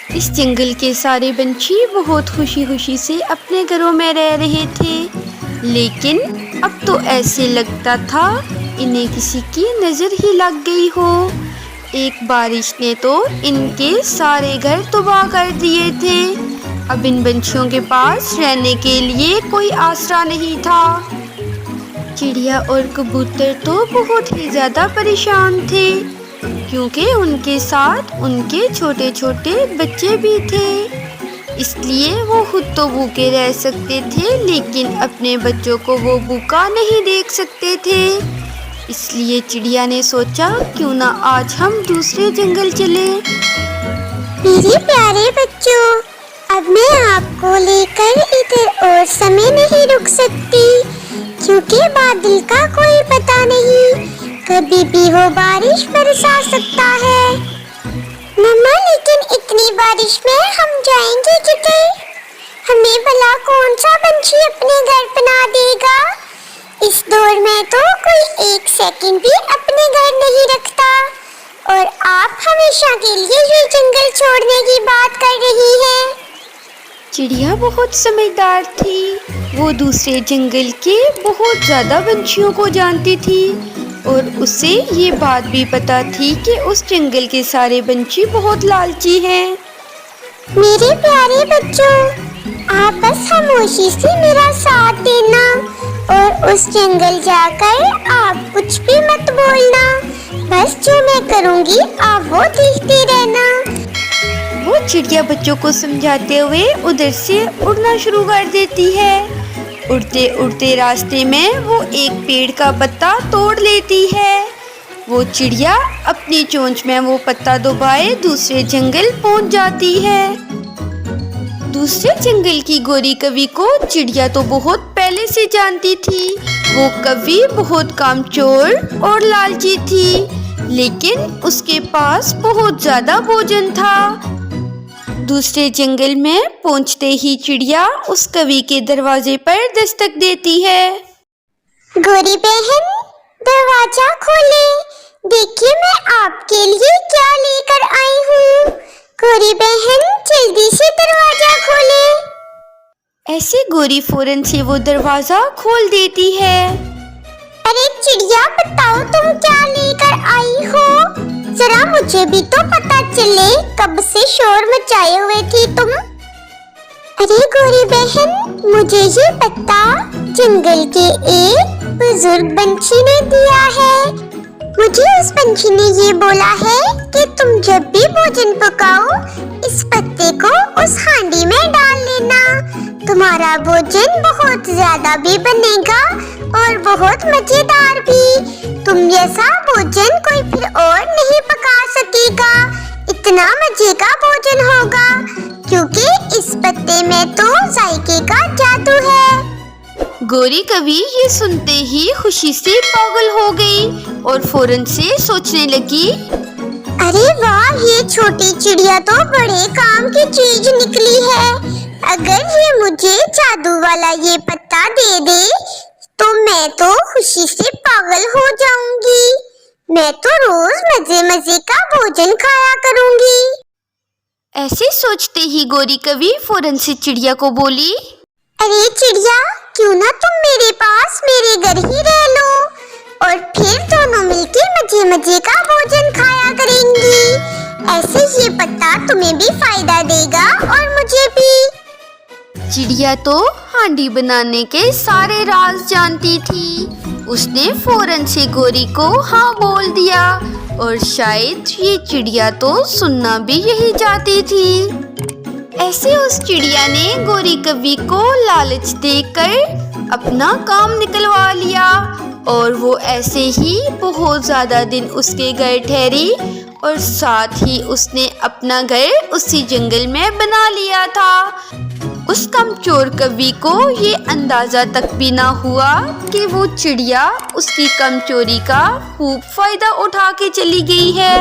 इस जंगल के सारे पंछी बहुत खुशी खुशी से अपने घरों में रह रहे थे, लेकिन अब तो ऐसे लगता था इन्हें किसी की नज़र ही लग गई हो। एक बारिश ने तो इनके सारे घर तबाह कर दिए थे। अब इन पंछियों के पास रहने के लिए कोई आसरा नहीं था। चिड़िया और कबूतर तो बहुत ही ज़्यादा परेशान थे, क्योंकि उनके साथ उनके छोटे छोटे बच्चे भी थे। इसलिए वो खुद तो भूखे रह सकते थे, लेकिन अपने बच्चों को वो भूखा नहीं देख सकते थे। इसलिए चिड़िया ने सोचा, क्यों ना आज हम दूसरे जंगल चले। मेरे प्यारे बच्चों, अब मैं आपको लेकर इधर और समय नहीं रुक सकती, क्योंकि बादल का कोई पता नहीं, कभी भी वो बारिश बरसा सकता है। मम्मा, लेकिन इतनी बारिश में हम जाएंगे किधर? हमें भला कौन सा पंछी अपने घर बना देगा? इस दौर में तो कोई एक सेकंड भी अपने घर नहीं रखता, और आप हमेशा के लिए ये जंगल छोड़ने की बात कर रही हैं। चिड़िया बहुत समझदार थी। वो दूसरे जंगल के बहुत ज़्यादा पंछियों को जानती थी, और उसे ये बात भी पता थी कि उस जंगल के सारे पंछी बहुत लालची हैं। मेरे प्यारे बच्चों, आप बस खामोशी से मेरा साथ देना, और उस जंगल जाकर आप कुछ भी मत बोलना। बस जो मैं करूँगी आप वो देखते रहना। वो चिड़िया बच्चों को समझाते हुए उधर से उड़ना शुरू कर देती है। उड़ते उड़ते रास्ते में वो एक पेड़ का पत्ता तोड़ लेती है। वो चिड़िया अपनी चोंच में वो पत्ता दबाए दूसरे जंगल पहुंच जाती है। दूसरे जंगल की गोरी कवि को चिड़िया तो बहुत पहले से जानती थी। वो कवि बहुत कामचोर और लालची थी, लेकिन उसके पास बहुत ज्यादा भोजन था। दूसरे जंगल में पहुंचते ही चिड़िया उस कवि के दरवाजे पर दस्तक देती है। गोरी बहन, दरवाजा खोले, देखिए मैं आपके लिए क्या लेकर आई हूँ। गोरी बहन, जल्दी से दरवाजा खोले। ऐसे गोरी फौरन से वो दरवाजा खोल देती है। अरे चिड़िया, बताओ तुम क्या लेकर आई हो? जरा मुझे भी तो पता चले, कब से शोर मचाए हुए थी तुम। अरे गोरी बहन, मुझे ये पत्ता जंगल के एक बुजुर्ग पंछी ने दिया है। मुझे उस पंछी ने ये बोला है कि तुम जब भी भोजन पकाओ, इस पत्ते को उस हांडी में डाल लेना। तुम्हारा भोजन बहुत ज्यादा भी बनेगा और बहुत मजेदार भी। तुम जैसा भोजन कोई फिर और नहीं पका सकेगा। इतना मजे का भोजन होगा, क्योंकि इस पत्ते में तो जायके का जादू है। गोरी कवि ये सुनते ही खुशी से पागल हो गई और फौरन से सोचने लगी, अरे वाह, ये छोटी चिड़िया तो बड़े काम की चीज निकली है। अगर ये मुझे जादू वाला ये पत्ता दे दे, तो मैं तो खुशी से पागल हो जाऊंगी। मैं तो रोज मजे मजे का भोजन खाया करूंगी। ऐसे सोचते ही गोरी कवि फौरन से चिड़िया को बोली, अरे चिड़िया, क्यों ना तुम मेरे पास मेरे घर ही रह लो, और फिर दोनों मिलकर मजे मजे का भोजन खाया करेंगी। ऐसे ये पत्ता तुम्हें भी फायदा देगा और मुझे भी। चिड़िया तो हांडी बनाने के सारे राज जानती थी। उसने फौरन से गोरी को हाँ बोल दिया, और शायद ये चिड़िया तो सुनना भी यही चाहती थी। ऐसे उस चिड़िया ने गोरी कवि को लालच देकर अपना काम निकलवा लिया, और वो ऐसे ही बहुत ज़्यादा दिन उसके घर ठहरी, और साथ ही उसने अपना घर उसी जंगल में बना लिया था। उस कमचोर कवि को ये अंदाजा तक भी ना हुआ कि वो चिड़िया उसकी कमचोरी का खूब फायदा उठा के चली गई है।